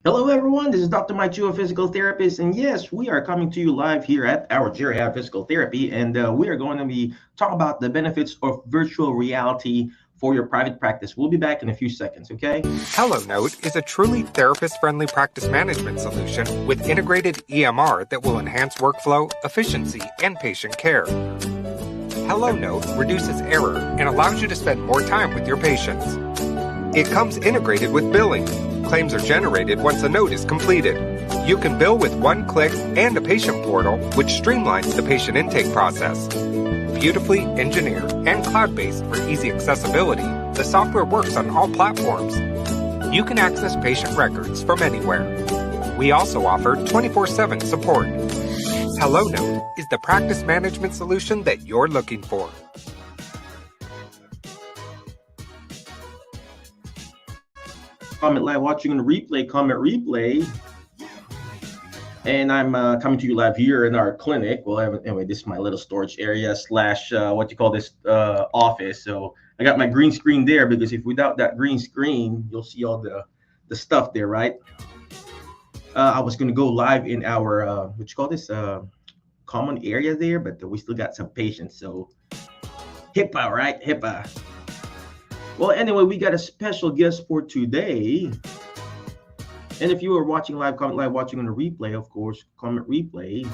Hello, everyone. This is Dr. Mike Chu, a physical therapist. And yes, we are coming to you live here at our Geriatric Physical Therapy. And we are going to be talking about the benefits of virtual reality for your private practice. We'll be back in a few seconds, okay? HelloNote is a truly therapist-friendly practice management solution with integrated EMR that will enhance workflow, efficiency, and patient care. HelloNote reduces error and allows you to spend more time with your patients. It comes integrated with billing. Claims are generated once a note is completed. You can bill with one click and a patient portal, which streamlines the patient intake process. Beautifully engineered and cloud-based for easy accessibility, the software works on all platforms. You can access patient records from anywhere. We also offer 24/7 support. HelloNote is the practice management solution that you're looking for. Comment live, watching on the replay, comment replay. And I'm coming to you live here in our clinic. Well, anyway, this is my little storage area slash what you call this office. So I got my green screen there because if without that green screen, you'll see all the stuff there, right? I was going to go live in our what you call this common area there, but we still got some patients. So HIPAA, right? HIPAA. Well, anyway, we got a special guest for today. And if you are watching live, comment live, watching on the replay, of course, comment replay.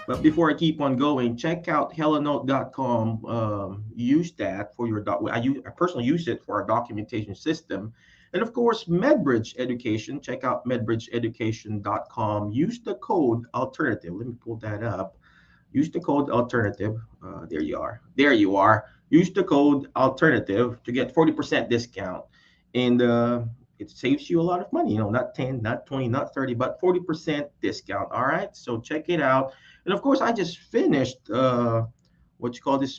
But before I keep on going, check out hellonote.com. Use that for your I personally use it for our documentation system. And of course, MedBridge Education. Check out medbridgeeducation.com. Use the code alternative. Let me pull that up. Use the code alternative. There you are. There you are. Use the code alternative to get 40% discount. And it saves you a lot of money, not 10, not 20, not 30, but 40% discount. All right. So check it out. And of course, I just finished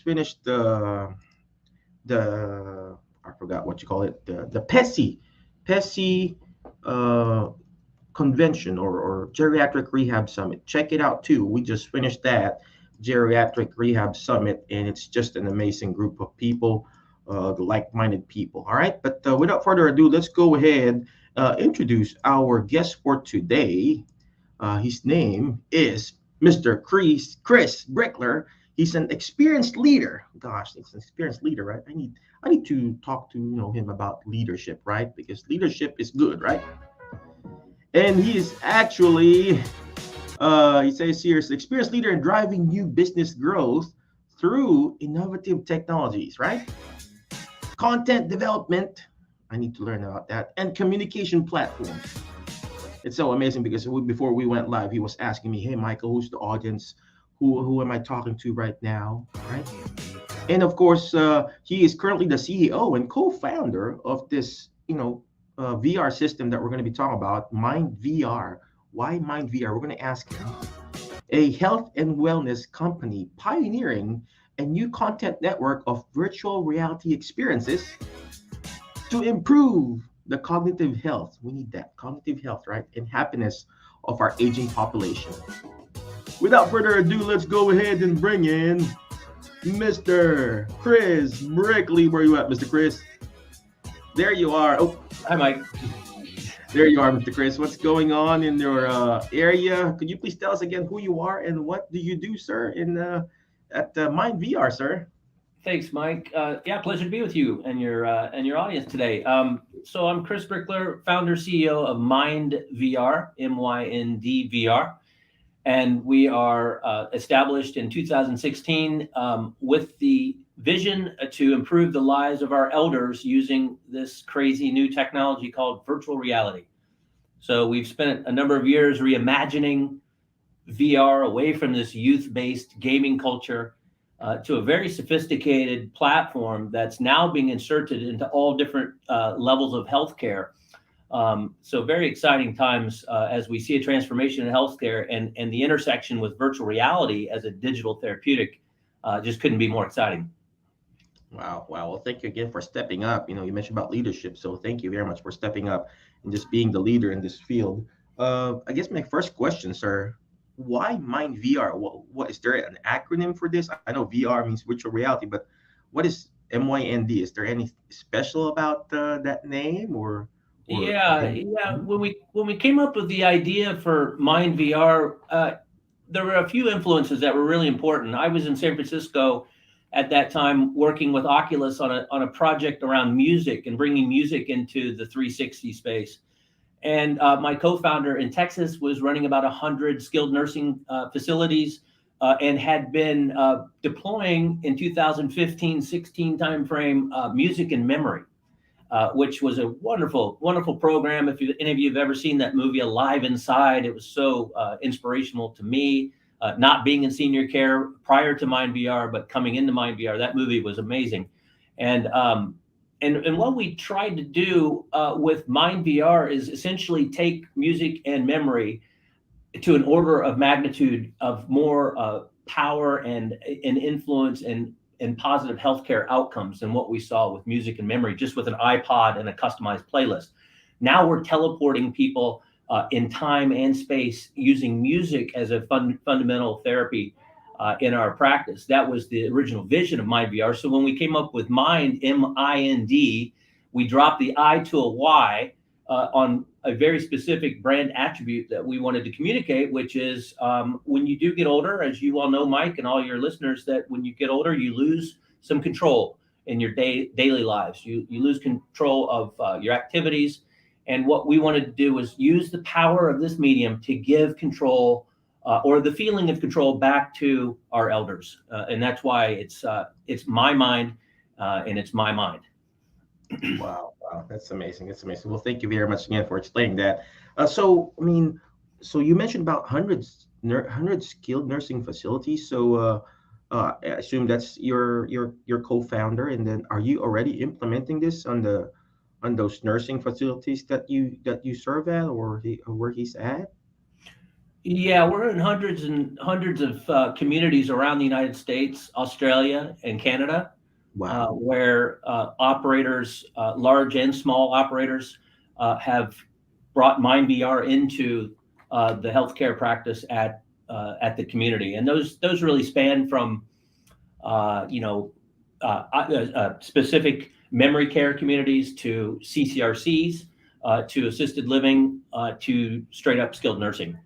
finished the I forgot what you call it, the PESI convention or geriatric rehab summit. Check it out too. We just finished that geriatric rehab summit, and it's just an amazing group of people, the like-minded people. All right, but without further ado, let's go ahead introduce our guest for today. His name is Mr. Chris Brickler. He's an experienced leader. Gosh, it's an experienced leader, right? I need to talk to him about leadership, right? Because leadership is good, right? And he is actually he says here, is experienced leader in driving new business growth through innovative technologies, right? Content development, I need to learn about that, and communication platforms. It's so amazing because before we went live, he was asking me, hey, Michael, who's the audience? Who am I talking to right now, right? And of course, he is currently the CEO and co-founder of this, VR system that we're going to be talking about, MyndVR. Why MyndVR? We're going to ask him. A health and wellness company pioneering a new content network of virtual reality experiences to improve the cognitive health. We need that cognitive health, right? And happiness of our aging population. Without further ado, let's go ahead and bring in Mr. Chris Brickley. Where are you at, Mr. Chris? There you are. Oh, hi, Mike. There you are, Mr. Chris. What's going on in your area? Could you please tell us again who you are and what do you do, sir, at MyndVR, sir? Thanks, Mike. Yeah, pleasure to be with you and your audience today. So I'm Chris Brickler, founder, CEO of MyndVR, MyndVR, and we are established in 2016 with the vision to improve the lives of our elders using this crazy new technology called virtual reality. So we've spent a number of years reimagining VR away from this youth-based gaming culture to a very sophisticated platform that's now being inserted into all different levels of healthcare. So very exciting times as we see a transformation in healthcare, and the intersection with virtual reality as a digital therapeutic just couldn't be more exciting. Wow. Well, thank you again for stepping up. You mentioned about leadership, so thank you very much for stepping up and just being the leader in this field. I guess my first question, sir, why MyndVR? What is there an acronym for this? I know VR means virtual reality, but what is MYND? Is there any special about that name, or Or Yeah, again? yeah. Mhm. When we came up with the idea for MyndVR, there were a few influences that were really important. I was in San Francisco at that time working with Oculus on a project around music and bringing music into the 360 space. And my co-founder in Texas was running about 100 skilled nursing facilities and had been deploying in 2015-16 timeframe music and memory, which was a wonderful, wonderful program. If any of you have ever seen that movie Alive Inside, it was so inspirational to me. Not being in senior care prior to MyndVR, but coming into MyndVR, that movie was amazing. And and what we tried to do with MyndVR is essentially take music and memory to an order of magnitude of more power and influence and positive healthcare outcomes than what we saw with music and memory, just with an iPod and a customized playlist. Now we're teleporting people in time and space using music as a fundamental therapy in our practice. That was the original vision of MyndVR. So when we came up with Mind, M-I-N-D, we dropped the I to a Y on a very specific brand attribute that we wanted to communicate, which is when you do get older, as you all know, Mike, and all your listeners, that when you get older, you lose some control in your daily lives. You lose control of your activities. And what we wanted to do was use the power of this medium to give control or the feeling of control back to our elders. And that's why it's my mind and it's my mind. Wow, wow, that's amazing. That's amazing. Well, thank you very much again for explaining that. So, I mean, so you mentioned about hundred skilled nursing facilities. So, I assume that's your co-founder, and then are you already implementing this on those nursing facilities that you serve at, or where he's at? Yeah, we're in hundreds and hundreds of communities around the United States, Australia, and Canada, Wow, where operators, large and small operators, have brought MyndVR into the healthcare practice at the community, and those really span from you know specific memory care communities to CCRCs to assisted living to straight up skilled nursing.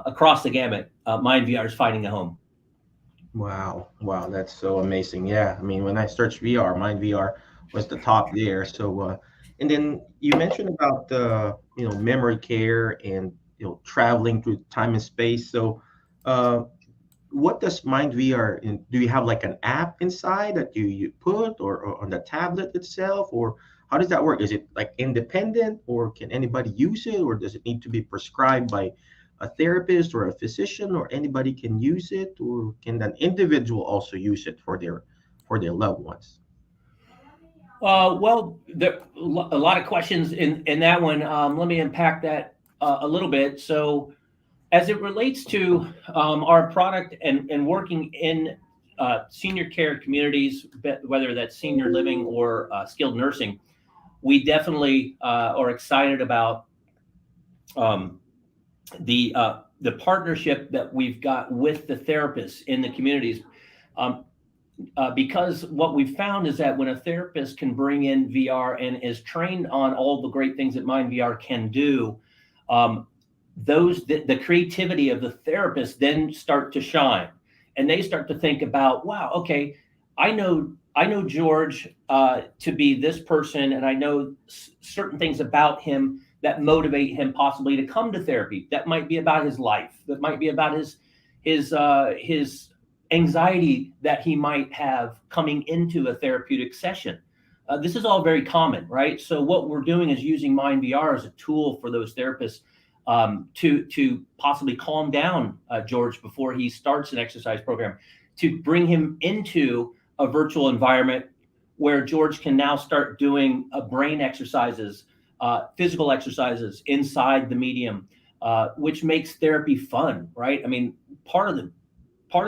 Across the gamut, MyndVR is finding a home. wow, wow, that's so amazing. Yeah, I mean, when I searched VR, Mind VR was the top there. So, and then you mentioned about memory care and traveling through time and space. So, uh, what does Mind VR? Do you have like an app inside that you put, or on the tablet itself, or how does that work? Is it like independent, or can anybody use it, or does it need to be prescribed by a therapist or a physician, or anybody can use it, or can an individual also use it for their loved ones? Well, there a lot of questions in that one. Let me unpack that a little bit. So, as it relates to our product and working in senior care communities, whether that's senior living or skilled nursing, we definitely are excited about um, the partnership that we've got with the therapists in the communities. Um, because what we've found is that when a therapist can bring in VR and is trained on all the great things that MyndVR can do, um, the creativity of the therapist then start to shine, and they start to think about, wow, okay, I know George to be this person, and I know certain things about him that motivate him possibly to come to therapy. That might be about his life. That might be about his anxiety that he might have coming into a therapeutic session. This is all very common, right? So what we're doing is using MyndVR as a tool for those therapists to possibly calm down George before he starts an exercise program, to bring him into a virtual environment where George can now start doing brain exercises, physical exercises inside the medium, which makes therapy fun, right? I mean, part of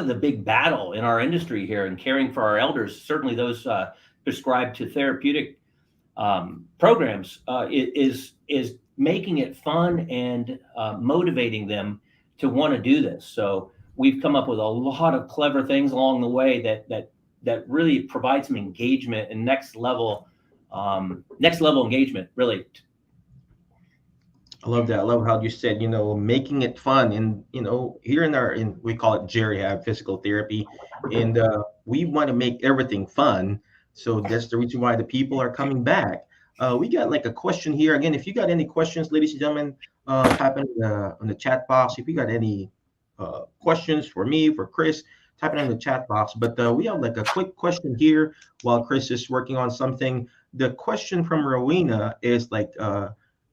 the big battle in our industry here in caring for our elders, certainly those prescribed to therapeutic programs, is making it fun and motivating them to want to do this. So we've come up with a lot of clever things along the way that really provide some engagement and next level engagement, really. I love that. I love how you said, making it fun. And, here we call it Geriab physical therapy. And we want to make everything fun. So that's the reason why the people are coming back. We got like a question here. Again, if you got any questions, ladies and gentlemen, type in the chat box. If you got any questions for me, for Chris, type it in the chat box. But we have like a quick question here while Chris is working on something. The question from Rowena is like,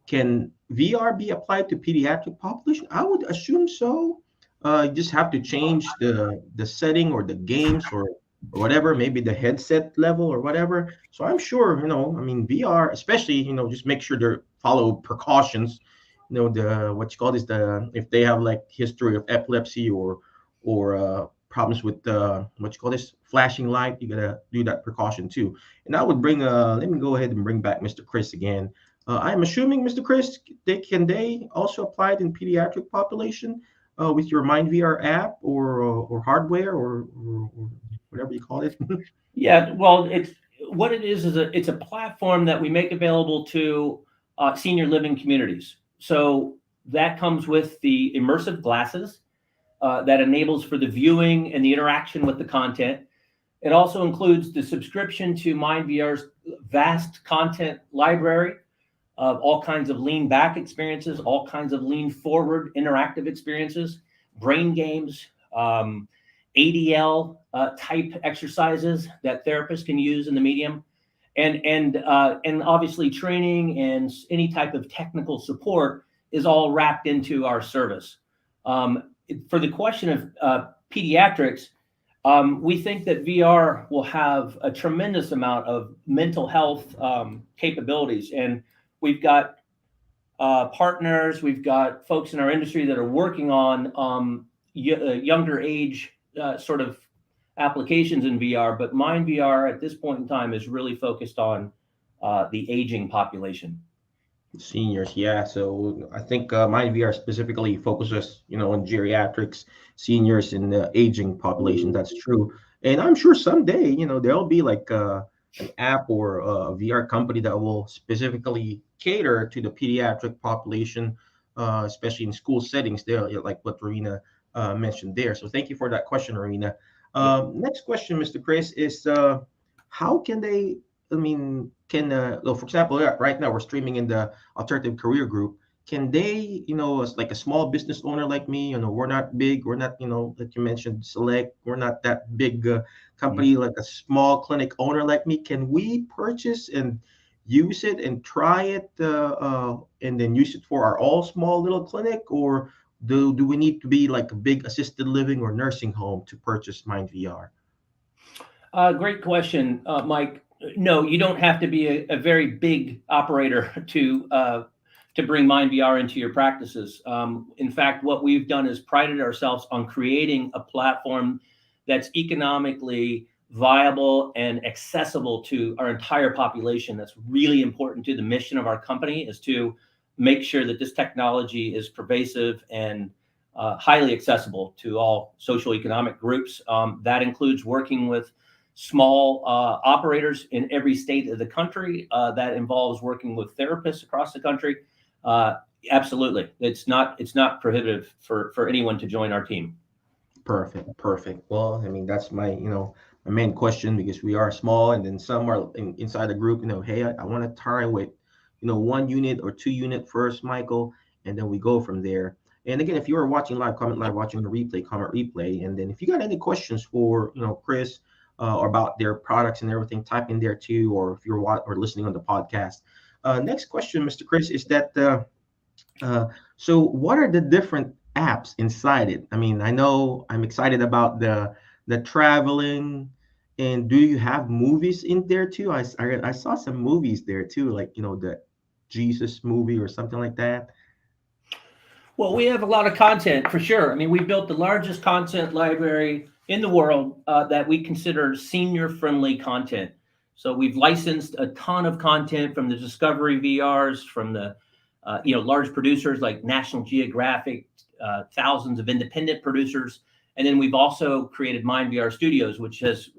can VR be applied to pediatric population? I would assume so. You just have to change the setting or the games or whatever, maybe the headset level or whatever. So I'm sure, I mean, VR, especially, just make sure they follow precautions. The what you call this, the if they have like history of epilepsy or problems with what you call this flashing light, you gotta do that precaution too. And I would bring let me go ahead and bring back Mr. Chris again. I'm assuming, Mr. Chris, can they also apply it in pediatric population with your MyndVR app or hardware or whatever you call it? Yeah, well, it's what it is it's a platform that we make available to senior living communities. So that comes with the immersive glasses that enables for the viewing and the interaction with the content. It also includes the subscription to MyndVR's vast content library of all kinds of lean back experiences, all kinds of lean forward interactive experiences, brain games, ADL type exercises that therapists can use in the medium, and obviously training and any type of technical support is all wrapped into our service. For the question of pediatrics, we think that VR will have a tremendous amount of mental health capabilities, and we've got partners, we've got folks in our industry that are working on younger age sort of applications in VR, but MyndVR at this point in time is really focused on the aging population. Seniors, yeah. So I think MyndVR specifically focuses, on geriatrics, seniors, and the aging population. That's true. And I'm sure someday, there'll be like an app or a VR company that will specifically cater to the pediatric population, especially in school settings. There, like what Rowena mentioned there. So thank you for that question, Rowena. Next question, Mr. Chris, is how can they? I mean, well, for example, right now we're streaming in the alternative career group. Can they, as like a small business owner like me, we're not big, we're not, like you mentioned, select, we're not that big company, like a small clinic owner like me. Can we purchase and use it and try it and then use it for our all small little clinic, or do we need to be like a big assisted living or nursing home to purchase MyndVR? Great question, Mike. No, you don't have to be a very big operator to bring MyndVR into your practices. In fact, what we've done is prided ourselves on creating a platform that's economically viable and accessible to our entire population. That's really important to the mission of our company, is to make sure that this technology is pervasive and highly accessible to all social economic groups. That includes working with small operators in every state of the country. That involves working with therapists across the country. Absolutely, it's not prohibitive for anyone to join our team. Perfect. Well, I mean, that's my my main question, because we are small, and then some are inside the group. Hey, I want to try with 1 unit or 2 unit first, Michael, and then we go from there. And again, if you are watching live, comment live. Watching the replay, comment replay. And then if you got any questions for Chris or about their products and everything, type in there too. Or if you're or listening on the podcast. Next question, Mr. Chris, is that so what are the different apps inside it? I mean, I know I'm excited about the traveling. And do you have movies in there too? I saw some movies there too, like the Jesus movie or something like that. Well, we have a lot of content for sure. I mean, we built the largest content library in the world that we consider senior-friendly content. So we've licensed a ton of content from the Discovery VRs, from the large producers like National Geographic, thousands of independent producers. And then we've also created MyndVR Studios, which has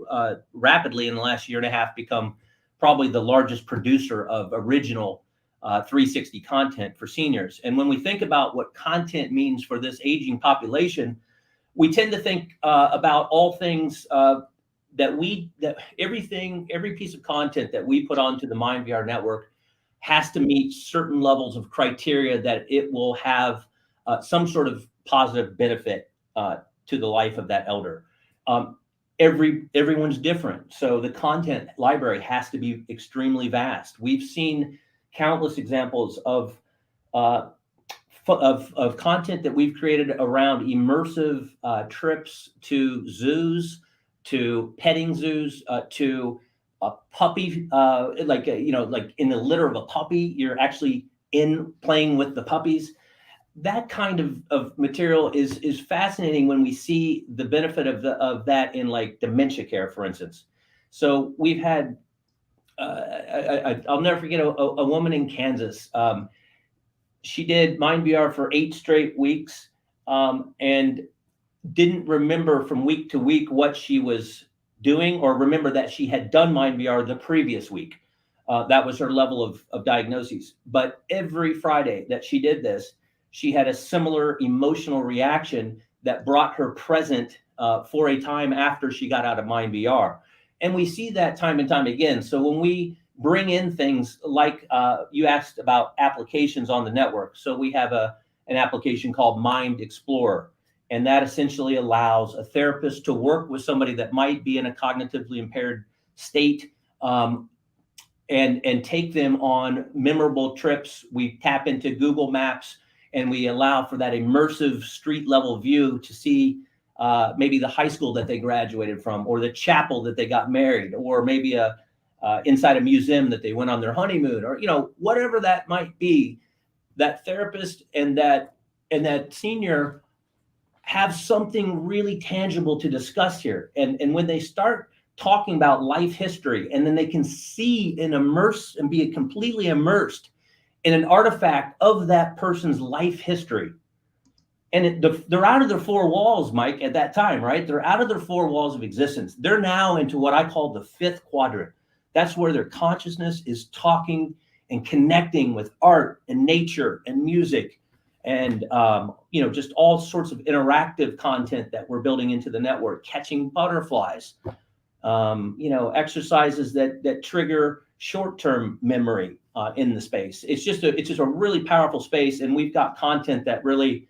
rapidly in the last year and a half become probably the largest producer of original 360 content for seniors. And when we think about what content means for this aging population, we tend to think about all things every piece of content that we put onto the MyndVR network has to meet certain levels of criteria that it will have some sort of positive benefit to the life of that elder. Everyone's different, so the content library has to be extremely vast. We've seen countless examples of content that we've created around immersive trips to zoos, to petting zoos, to a puppy, like in the litter of a puppy, you're actually in playing with the puppies. That kind of material is fascinating when we see the benefit of that in like dementia care, for instance. So we've had, I'll never forget a woman in Kansas. She did MyndVR for 8 straight weeks and didn't remember from week to week what she was doing, or remember that she had done MyndVR the previous week. That was her level of diagnoses. But every Friday that she did this, she had a similar emotional reaction that brought her present for a time after she got out of MyndVR. And we see that time and time again. So when we bring in things like you asked about applications on the network. So we have an application called Mind Explorer, and that essentially allows a therapist to work with somebody that might be in a cognitively impaired state and take them on memorable trips. We tap into Google Maps and we allow for that immersive street level view to see maybe the high school that they graduated from, or the chapel that they got married, or maybe inside a museum that they went on their honeymoon, or whatever that might be. That therapist and that senior have something really tangible to discuss here. And when they start talking about life history, and then they can see and immerse and be completely immersed in an artifact of that person's life history. And they're out of their 4 walls, Mike, at that time, right? They're out of their 4 walls of existence. They're now into what I call the 5th quadrant. That's where their consciousness is talking and connecting with art and nature and music and, just all sorts of interactive content that we're building into the network, catching butterflies, exercises that trigger short-term memory in the space. It's just a really powerful space, and we've got content that really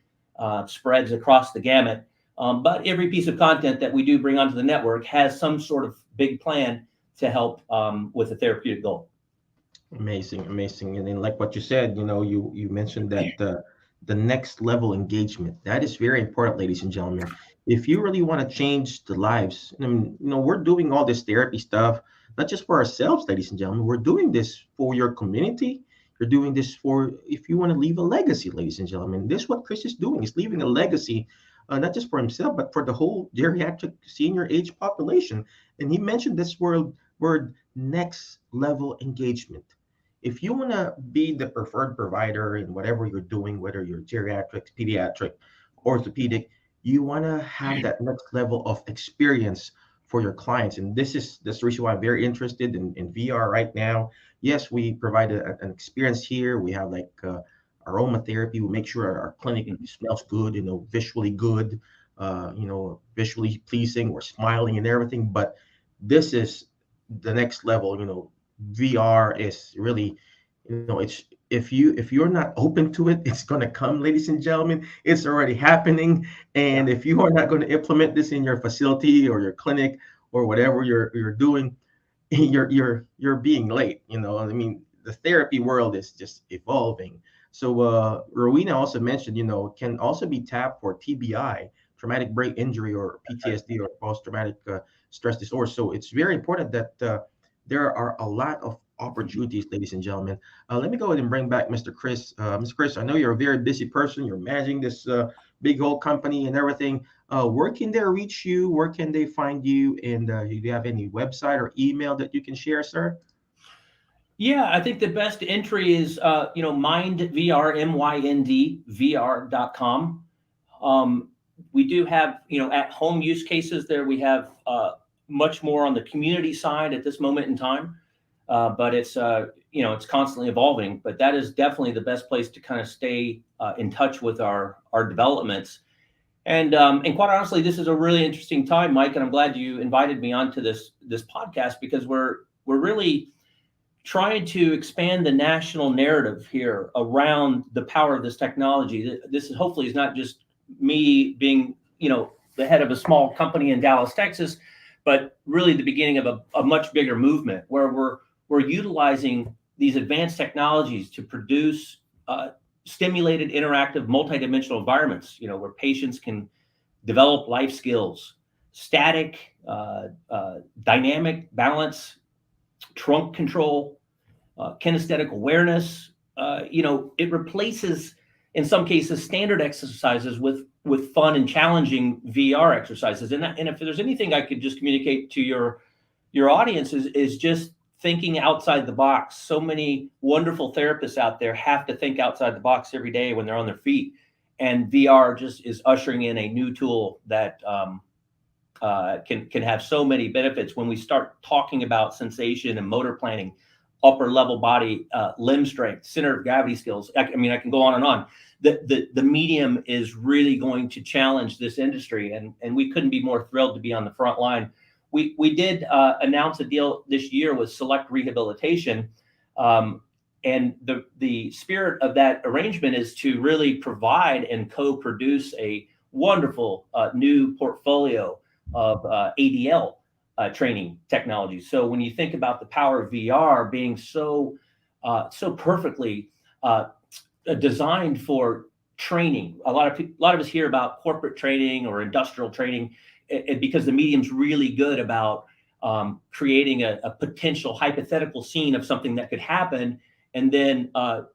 spreads across the gamut. But every piece of content that we do bring onto the network has some sort of big plan to help with a therapeutic goal. Amazing. And then like what you said, you mentioned that the next level engagement, that is very important, ladies and gentlemen. If you really want to change the lives, we're doing all this therapy stuff, not just for ourselves, ladies and gentlemen. We're doing this for your community. You're doing this for, if you want to leave a legacy, ladies and gentlemen. This is what Chris is doing. He's leaving a legacy, not just for himself, but for the whole geriatric senior age population. And he mentioned this word next level engagement. If you want to be the preferred provider in whatever you're doing, whether you're geriatric, pediatric, orthopedic, you want to have that next level of experience for your clients. And that's the reason why I'm very interested in VR right now. Yes, we provide an experience here. We have like aromatherapy. We make sure our clinic smells good, visually good, visually pleasing. We're smiling and everything. But this is the next level. VR is really, it's if you're not open to it, it's going to come, ladies and gentlemen. It's already happening. And if you are not going to implement this in your facility or your clinic or whatever you're doing, you're being late. The therapy world is just evolving. So Rowena also mentioned, can also be tapped for TBI, traumatic brain injury, or PTSD, or post-traumatic stress disorder. So it's very important that there are a lot of opportunities, ladies and gentlemen. Let me go ahead and bring back Mr. Chris. Mr. Chris, I know you're a very busy person. You're managing this big old company and everything. Where can they reach you? Where can they find you? And do you have any website or email that you can share, sir? Yeah, I think the best entry is, MyndVR, MyndVR.com. We do have, at home use cases there. We have much more on the community side at this moment in time. but it's it's constantly evolving. But that is definitely the best place to kind of stay in touch with our developments. And quite honestly, this is a really interesting time, Mike, and I'm glad you invited me onto this podcast, because we're really trying to expand the national narrative here around the power of this technology. This is hopefully is not just me being, the head of a small company in Dallas, Texas, but really the beginning of a much bigger movement where we're utilizing these advanced technologies to produce stimulated, interactive, multidimensional environments, where patients can develop life skills, static, dynamic balance, trunk control, kinesthetic awareness. It replaces, in some cases, standard exercises with fun and challenging VR exercises. And if there's anything I could just communicate to your audience is just thinking outside the box. So many wonderful therapists out there have to think outside the box every day when they're on their feet. And VR just is ushering in a new tool that can have so many benefits when we start talking about sensation and motor planning, upper level body, limb strength, center of gravity skills. I can go on and on. The medium is really going to challenge this industry, and we couldn't be more thrilled to be on the front line. We did announce a deal this year with Select Rehabilitation, and the spirit of that arrangement is to really provide and co-produce a wonderful new portfolio of ADL training technology. So when you think about the power of VR being so perfectly designed for training, a lot of us hear about corporate training or industrial training, because the medium's really good about creating a potential hypothetical scene of something that could happen, and then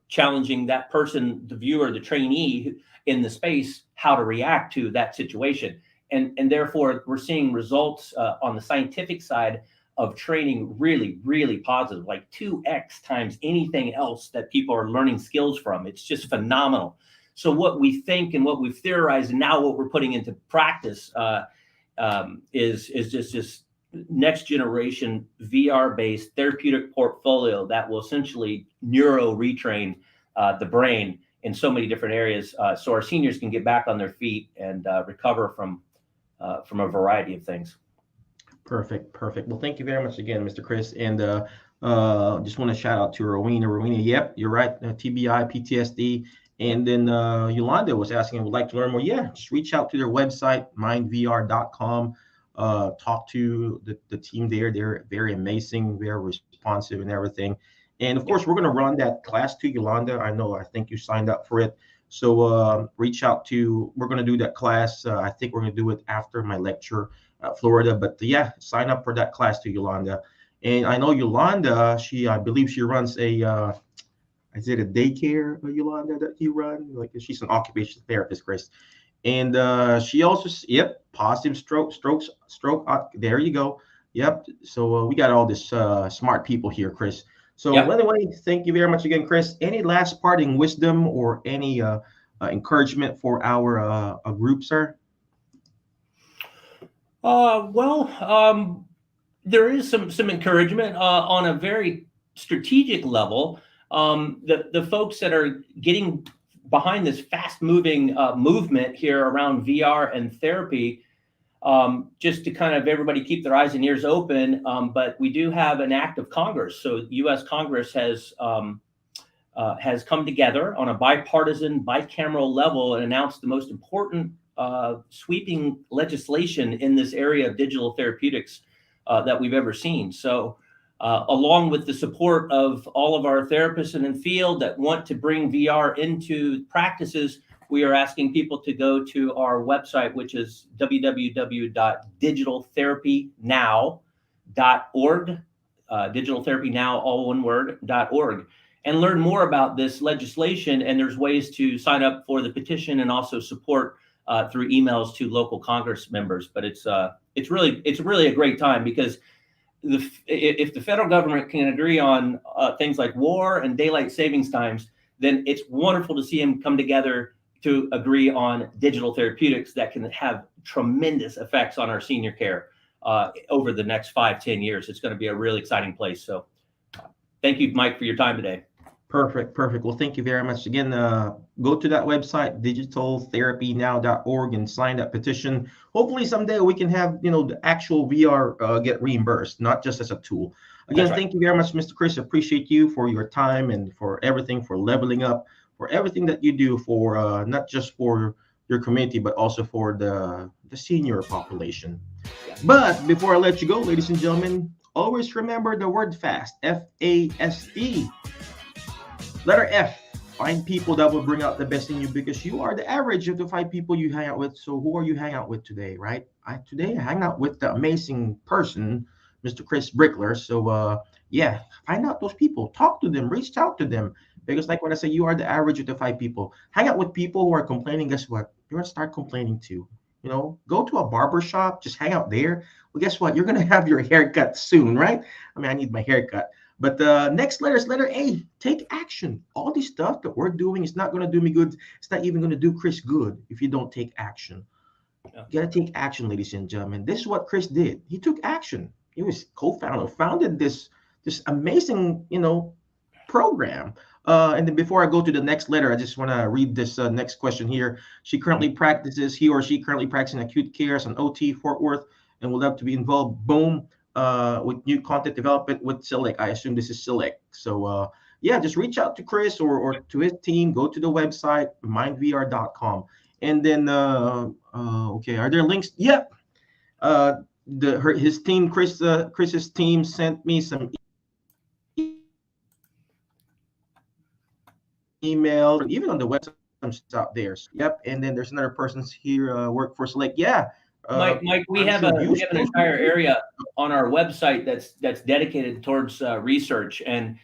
challenging that person, the viewer, the trainee in the space, how to react to that situation. And therefore, we're seeing results on the scientific side of training really, really positive, like 2x times anything else that people are learning skills from. It's just phenomenal. So what we think and what we've theorized, and now what we're putting into practice is just this next generation VR-based therapeutic portfolio that will essentially neuro retrain the brain in so many different areas, so our seniors can get back on their feet and recover from a variety of things. Perfect. Well, thank you very much again, Mr. Chris. And just want to shout out to Rowena. Rowena, yep, you're right. TBI, PTSD. And then Yolanda was asking, would like to learn more. Yeah, just reach out to their website, myndvr.com. Talk to the team there. They're very amazing, very responsive and everything. And of course, we're going to run that class to Yolanda. I think you signed up for it. So reach out we're going to do that class. I think we're going to do it after my lecture at Florida. But yeah, sign up for that class to Yolanda. And I know Yolanda, I believe she runs is it a daycare, Yolanda, that you run? Like, she's an occupational therapist, Chris. And she also, positive stroke. There you go. Yep. So we got all this smart people here, Chris. So anyway, thank you very much again, Chris. Any last parting wisdom or any encouragement for our group, sir? There is some encouragement on a very strategic level. The folks that are getting behind this fast-moving movement here around VR and therapy, just to kind of everybody keep their eyes and ears open. But we do have an act of Congress. So U.S. Congress has come together on a bipartisan, bicameral level and announced the most important sweeping legislation in this area of digital therapeutics that we've ever seen. So along with the support of all of our therapists in the field that want to bring VR into practices, we are asking people to go to our website, which is www.digitaltherapynow.org, digitaltherapynow, all one word, .org, and learn more about this legislation. And there's ways to sign up for the petition and also support through emails to local Congress members. But it's really a great time, because if the federal government can agree on things like war and daylight savings times, then it's wonderful to see them come together to agree on digital therapeutics that can have tremendous effects on our senior care over the next 5-10 years. It's going to be a really exciting place. So thank you, Mike, for your time today. Perfect. Well, thank you very much. Again, go to that website, digitaltherapynow.org, and sign that petition. Hopefully someday we can have, the actual VR get reimbursed, not just as a tool. Again, Right. Thank you very much, Mr. Chris. Appreciate you for your time and for everything, for leveling up, for everything that you do for not just for your community, but also for the senior population. Yeah. But before I let you go, ladies and gentlemen, always remember the word FAST, FAST. Letter F, find people that will bring out the best in you because you are the average of the 5 people you hang out with. So who are you hanging out with today, right? Today I hang out with the amazing person, Mr. Chris Brickler. So yeah, find out those people, talk to them, reach out to them. Because like when I say you are the average of the 5 people, hang out with people who are complaining, guess what? You're gonna start complaining too. Go to a barber shop, just hang out there. Well, guess what? You're gonna have your haircut soon, right? I mean, I need my haircut. But the next letter is letter A. Take action. All this stuff that we're doing is not going to do me good. It's not even going to do Chris good if you don't take action. Yeah. You got to take action, ladies and gentlemen. This is what Chris did. He took action. He was founded this amazing, program. And then before I go to the next letter, I just want to read this next question here. He or she currently practicing acute care as an OT Fort Worth and would love to be involved. Boom. With new content development with Select. I assume this is Select. So yeah, just reach out to Chris or to his team. Go to the website, MyndVR.com. And then, okay, are there links? Yep. His team, Chris's team sent me some email, even on the website out there. Yep. And then there's another person's here, work for Select. Yeah. Mike, we have an entire area on our website that's dedicated towards research, and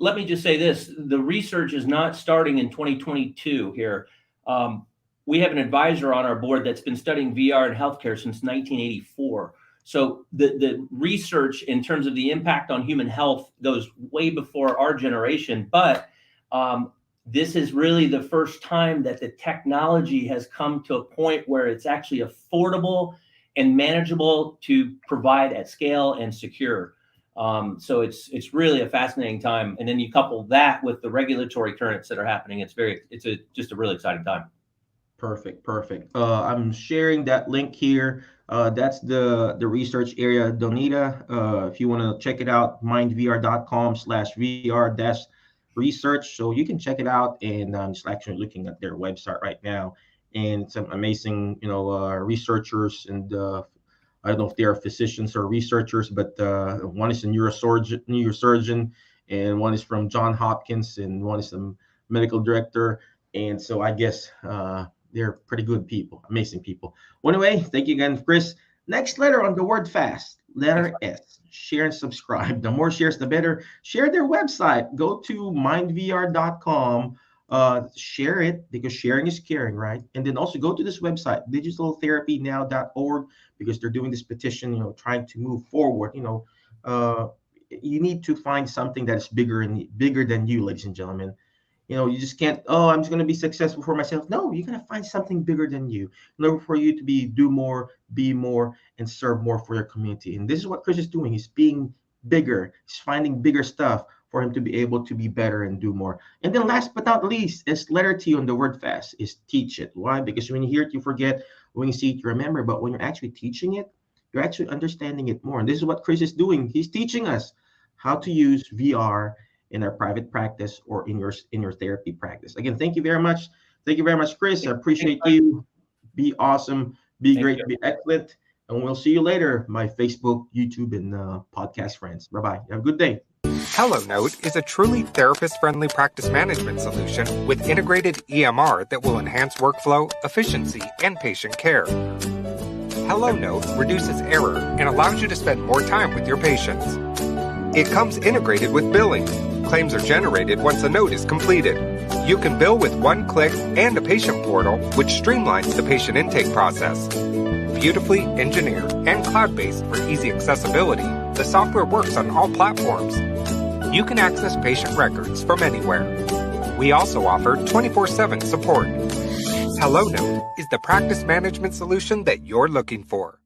let me just say this: the research is not starting in 2022 here. We have an advisor on our board that's been studying VR in healthcare since 1984. So the research in terms of the impact on human health goes way before our generation, but this is really the first time that the technology has come to a point where it's actually affordable and manageable to provide at scale and secure. So it's really a fascinating time. And then you couple that with the regulatory currents that are happening. It's just a really exciting time. Perfect. I'm sharing that link here. That's the research area, Donita. If you want to check it out, mindvr.com/VR-research. So you can check it out, and I'm just actually looking at their website right now, and some amazing, researchers, and I don't know if they are physicians or researchers, but one is a neurosurgeon, and one is from Johns Hopkins, and one is a medical director, and so I guess they're pretty good people, amazing people. Well, anyway, thank you again, Chris. Next letter on the word FAST, letter S. Share and subscribe. The more shares, the better. Share their website. Go to mindvr.com. Share it because sharing is caring, right? And then also go to this website, digitaltherapynow.org, because they're doing this petition, trying to move forward. You need to find something that is bigger than you, ladies and gentlemen. You just can't, I'm just going to be successful for myself. No, you're going to find something bigger than you in order for you to do more, be more, and serve more for your community. And this is what Chris is doing. He's being bigger. He's finding bigger stuff for him to be able to be better and do more. And then last but not least, is letter T on the word FAST, is teach it. Why? Because when you hear it, you forget. When you see it, you remember. But when you're actually teaching it, you're actually understanding it more. And this is what Chris is doing. He's teaching us how to use VR in our private practice or in your therapy practice. Again, thank you very much. Thank you very much, Chris. I appreciate you. Be awesome. Be great. Be excellent. And we'll see you later, my Facebook, YouTube, and podcast friends. Bye-bye. Have a good day. HelloNote is a truly therapist-friendly practice management solution with integrated EMR that will enhance workflow, efficiency, and patient care. HelloNote reduces error and allows you to spend more time with your patients. It comes integrated with billing. Claims are generated once a note is completed. You can bill with one click and a patient portal, which streamlines the patient intake process. Beautifully engineered and cloud-based for easy accessibility, the software works on all platforms. You can access patient records from anywhere. We also offer 24/7 support. HelloNote is the practice management solution that you're looking for.